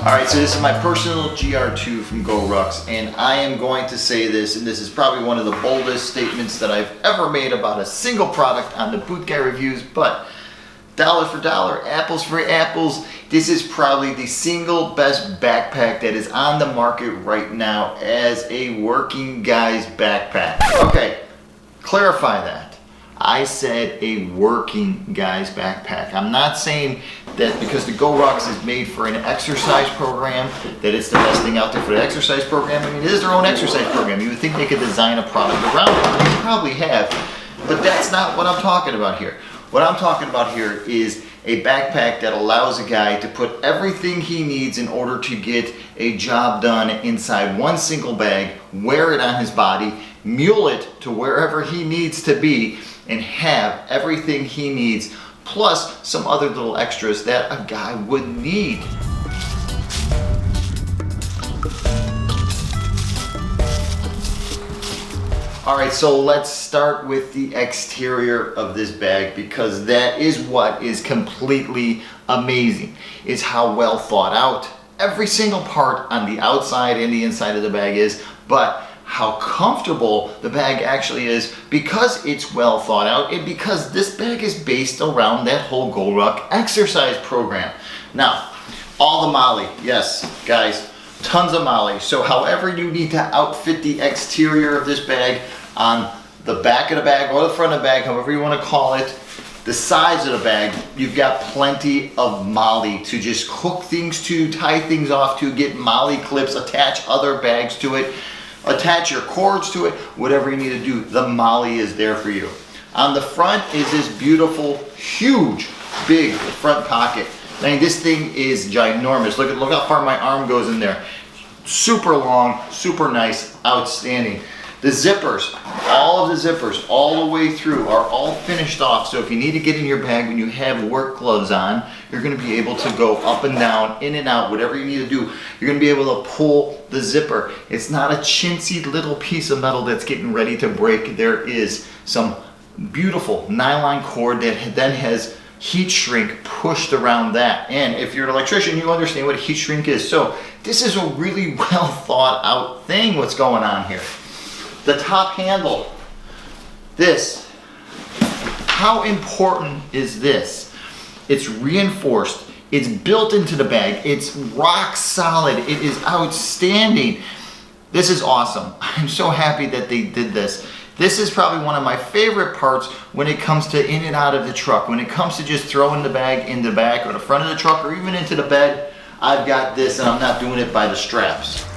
Alright, so this is my personal GR2 from GORUCK, and I am going to say this, and this is probably one of the boldest statements that I've ever made about a single product on the Boot Guy Reviews, but dollar for dollar, apples for apples, this is probably the single best backpack that is on the market right now as a working guy's backpack. Okay, clarify that. I said a working guy's backpack. I'm not saying that because the GORUCK is made for an exercise program that it's the best thing out there for the exercise program. I mean, it is their own exercise program. You would think they could design a product around it. They probably have, but that's not what I'm talking about here. What I'm talking about here is a backpack that allows a guy to put everything he needs in order to get a job done inside one single bag, wear it on his body, mule it to wherever he needs to be, and have everything he needs, plus some other little extras that a guy would need. Alright, so let's start with the exterior of this bag, because that is what is completely amazing, is how well thought out every single part on the outside and the inside of the bag is, but how comfortable the bag actually is because it's well thought out and because this bag is based around that whole GORUCK exercise program. Now, all the MOLLE, yes, guys, tons of MOLLE. So however you need to outfit the exterior of this bag, on the back of the bag or the front of the bag, however you want to call it, the sides of the bag, you've got plenty of MOLLE to just hook things to, tie things off to, get MOLLE clips, attach other bags to it, attach your cords to it, whatever you need to do, the MOLLE is there for you. On the front is this beautiful, huge, big front pocket. I mean, this thing is ginormous. Look how far my arm goes in there. Super long, super nice, outstanding. The zippers, all of the zippers, all the way through are all finished off. So if you need to get in your bag when you have work gloves on, you're gonna be able to go up and down, in and out, whatever you need to do. You're gonna be able to pull the zipper. It's not a chintzy little piece of metal that's getting ready to break. There is some beautiful nylon cord that then has heat shrink pushed around that. And if you're an electrician, you understand what heat shrink is. So this is a really well thought out thing, what's going on here. The top handle, this, how important is this? It's reinforced, it's built into the bag, it's rock solid, it is outstanding. This is awesome. I'm so happy that they did this. This is probably one of my favorite parts when it comes to in and out of the truck. When it comes to just throwing the bag in the back or the front of the truck or even into the bed, I've got this and I'm not doing it by the straps.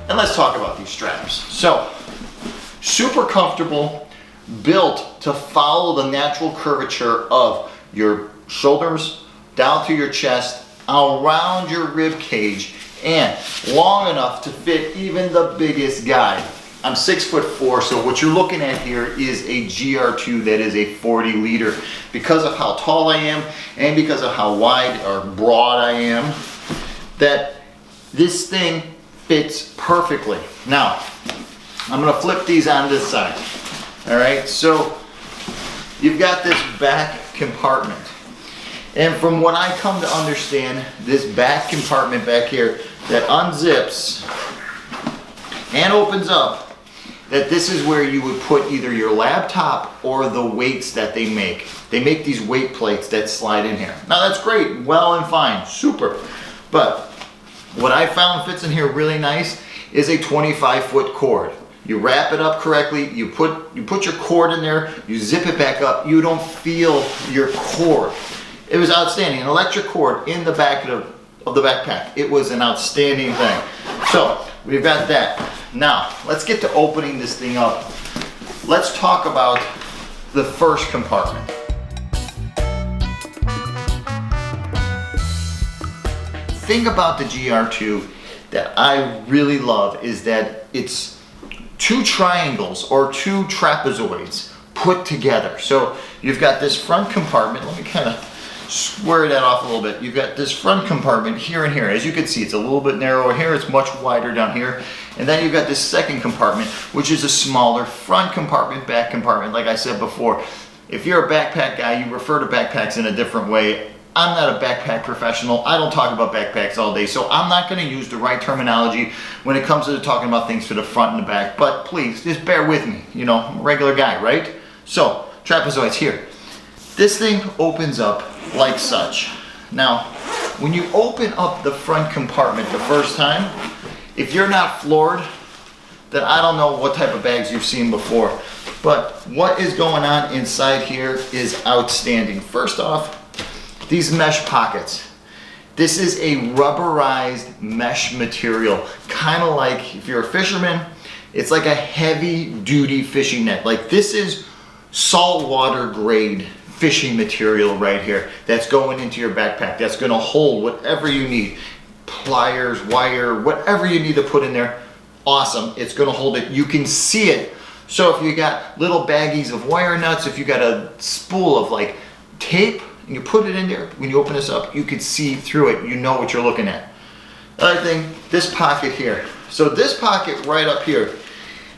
And let's talk about these straps. So, super comfortable, built to follow the natural curvature of your shoulders, down through your chest, around your rib cage, and long enough to fit even the biggest guy. I'm 6'4", so what you're looking at here is a GR2 that is a 40 liter. Because of how tall I am, and because of how wide or broad I am, that this thing fits perfectly. Now, I'm gonna flip these on this side. All right, so you've got this back compartment. And from what I come to understand, this back compartment back here that unzips and opens up, that this is where you would put either your laptop or the weights that they make. They make these weight plates that slide in here. Now that's great, well and fine, super. But what I found fits in here really nice is a 25-foot cord. You wrap it up correctly, you put your cord in there, you zip it back up, you don't feel your cord. It was outstanding, an electric cord in the back of the backpack. It was an outstanding thing. So, we've got that. Now, let's get to opening this thing up. Let's talk about the first compartment. The thing about the GR2 that I really love is that it's two triangles or two trapezoids put together. So you've got this front compartment. Let me kind of square that off a little bit. You've got this front compartment here and here. As you can see, it's a little bit narrower here. It's much wider down here. And then you've got this second compartment, which is a smaller front compartment, back compartment. Like I said before, if you're a backpack guy, you refer to backpacks in a different way. I'm not a backpack professional. I don't talk about backpacks all day, so I'm not going to use the right terminology when it comes to talking about things for the front and the back. But please, just bear with me. You know, I'm a regular guy, right? So, trapezoids here. This thing opens up like such. Now, when you open up the front compartment the first time, if you're not floored, then I don't know what type of bags you've seen before. But what is going on inside here is outstanding. First off, these mesh pockets. This is a rubberized mesh material, kind of like if you're a fisherman, it's like a heavy duty fishing net. Like this is saltwater grade fishing material right here that's going into your backpack. That's gonna hold whatever you need. Pliers, wire, whatever you need to put in there. Awesome, it's gonna hold it. You can see it. So if you got little baggies of wire nuts, if you got a spool of like tape, and you put it in there, when you open this up, you can see through it. You know what you're looking at. Other thing, this pocket here. So this pocket right up here,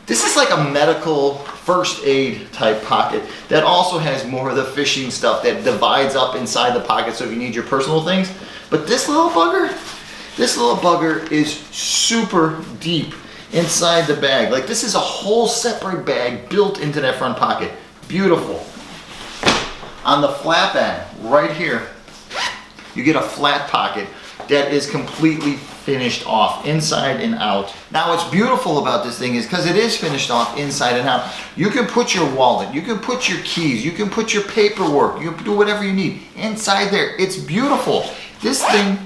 this is like a medical first aid type pocket that also has more of the fishing stuff that divides up inside the pocket so if you need your personal things. But this little bugger is super deep inside the bag. Like this is a whole separate bag built into that front pocket. Beautiful. On the flap end, right here, you get a flat pocket that is completely finished off, inside and out. Now what's beautiful about this thing is because it is finished off inside and out, you can put your wallet, you can put your keys, you can put your paperwork, you can do whatever you need inside there. It's beautiful. This thing,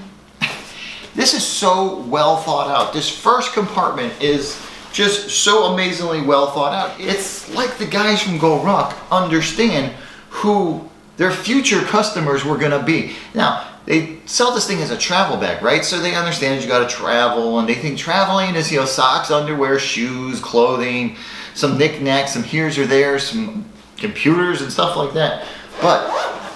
this is so well thought out. This first compartment is just so amazingly well thought out. It's like the guys from GORUCK understand who their future customers were gonna be. Now, they sell this thing as a travel bag, right? So they understand that you gotta travel, and they think traveling is, you know, socks, underwear, shoes, clothing, some knickknacks, some here's or there's, some computers and stuff like that. But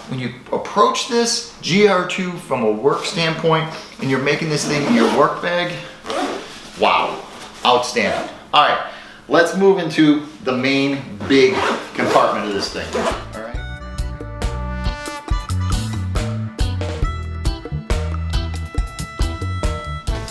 when you approach this GR2 from a work standpoint, and you're making this thing your work bag, wow, outstanding. All right, let's move into the main big compartment of this thing. All right.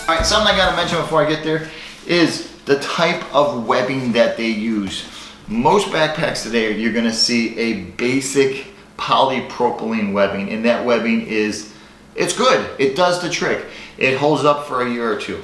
All right, something I gotta mention before I get there is the type of webbing that they use. Most backpacks today, you're gonna see a basic polypropylene webbing, and that webbing is, it's good. It does the trick. It holds up for a year or two.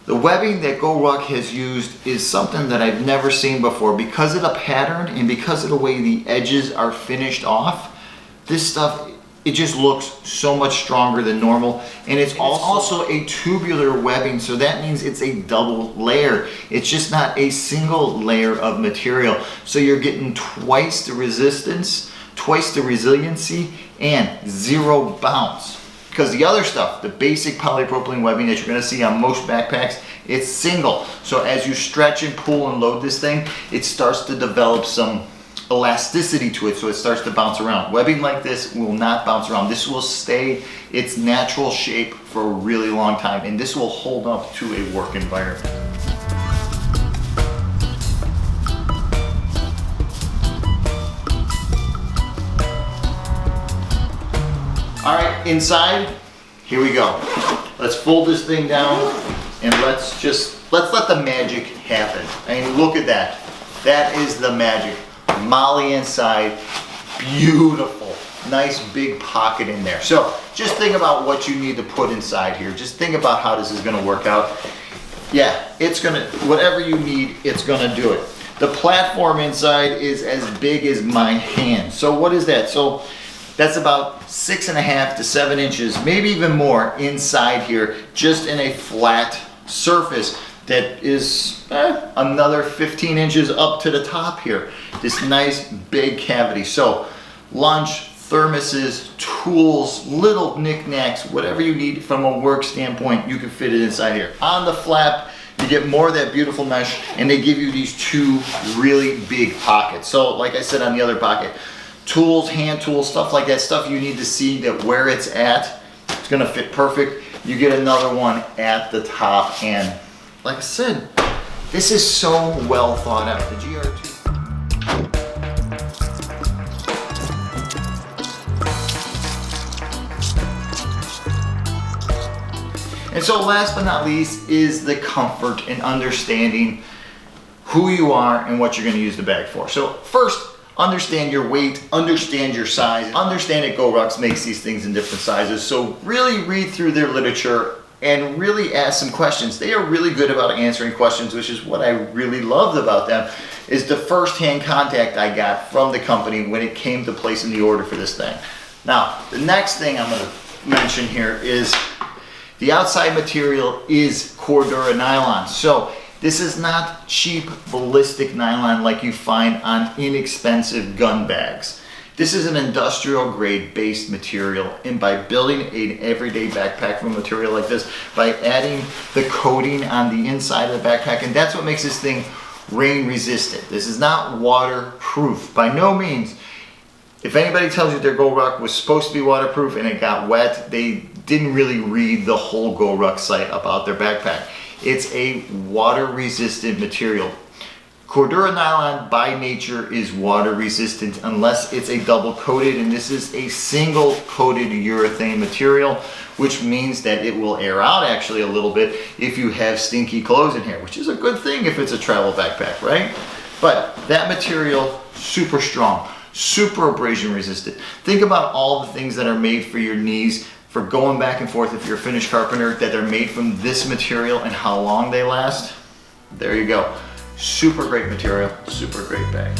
The webbing that GORUCK has used is something that I've never seen before. Because of the pattern and because of the way the edges are finished off, this stuff, it just looks so much stronger than normal. And it's also a tubular webbing, so that means it's a double layer. It's just not a single layer of material. So you're getting twice the resistance, twice the resiliency, and zero bounce. Because the other stuff, the basic polypropylene webbing that you're gonna see on most backpacks, it's single. So as you stretch and pull and load this thing, it starts to develop some elasticity to it, so it starts to bounce around. Webbing like this will not bounce around. This will stay its natural shape for a really long time, and this will hold up to a work environment. All right, inside, here we go. Let's fold this thing down and let's let the magic happen. I mean, look at that. That is the magic. Molly inside, beautiful, nice big pocket in there. So just think about what you need to put inside here. Just think about how this is gonna work out. Yeah, it's gonna, whatever you need, it's gonna do it. The platform inside is as big as my hand. So what is that? So that's about 6.5 to 7 inches, maybe even more inside here, just in a flat surface that is another 15 inches up to the top here. This nice big cavity. So lunch, thermoses, tools, little knickknacks, whatever you need from a work standpoint, you can fit it inside here. On the flap, you get more of that beautiful mesh, and they give you these two really big pockets. So like I said on the other pocket, tools, hand tools, stuff like that, stuff you need to see that where it's at, it's gonna fit perfect. You get another one at the top, and like I said, This is so well thought out. The GR2. And so last but not least is the comfort and understanding who you are and what you're going to use the bag for. So first, understand your weight, understand your size, understand that GORUCK makes these things in different sizes. So really read through their literature and really ask some questions. They are really good about answering questions, which is what I really loved about them, is the first-hand contact I got from the company when it came to placing the order for this thing. Now, the next thing I'm going to mention here is the outside material is Cordura nylon. So this is not cheap ballistic nylon like you find on inexpensive gun bags. This is an industrial grade based material, and by building an everyday backpack from a material like this, by adding the coating on the inside of the backpack, and that's what makes this thing rain resistant. This is not waterproof by no means. If anybody tells you their GORUCK was supposed to be waterproof and it got wet, they didn't really read the whole GORUCK site about their backpack. It's a water resistant material. Cordura nylon by nature is water resistant unless it's a double coated, and this is a single coated urethane material, which means that it will air out actually a little bit if you have stinky clothes in here, which is a good thing if it's a travel backpack, right? But that material, super strong, super abrasion resistant. Think about all the things that are made for your knees, for going back and forth if you're a finished carpenter, that they're made from this material and how long they last. There you go. Super great material, super great bag.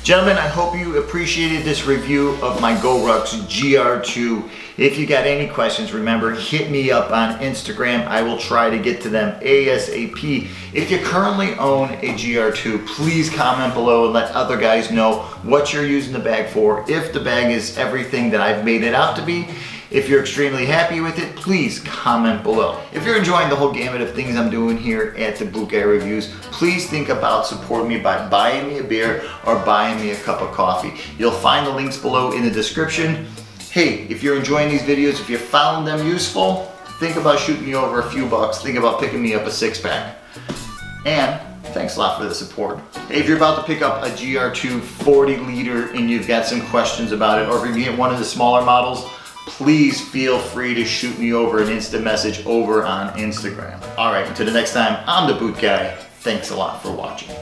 Gentlemen, I hope you appreciated this review of my GORUCK's GR2. If you got any questions, remember, hit me up on Instagram. I will try to get to them ASAP. If you currently own a GR2, please comment below and let other guys know what you're using the bag for. If the bag is everything that I've made it out to be, if you're extremely happy with it, please comment below. If you're enjoying the whole gamut of things I'm doing here at the Boot Guy Reviews, please think about supporting me by buying me a beer or buying me a cup of coffee. You'll find the links below in the description. Hey, if you're enjoying these videos, if you found them useful, think about shooting me over a few bucks. Think about picking me up a 6-pack. And thanks a lot for the support. Hey, if you're about to pick up a GR2 40 liter and you've got some questions about it, or if you get one of the smaller models, please feel free to shoot me over an instant message over on Instagram. All right, until the next time, I'm the Boot Guy. Thanks a lot for watching.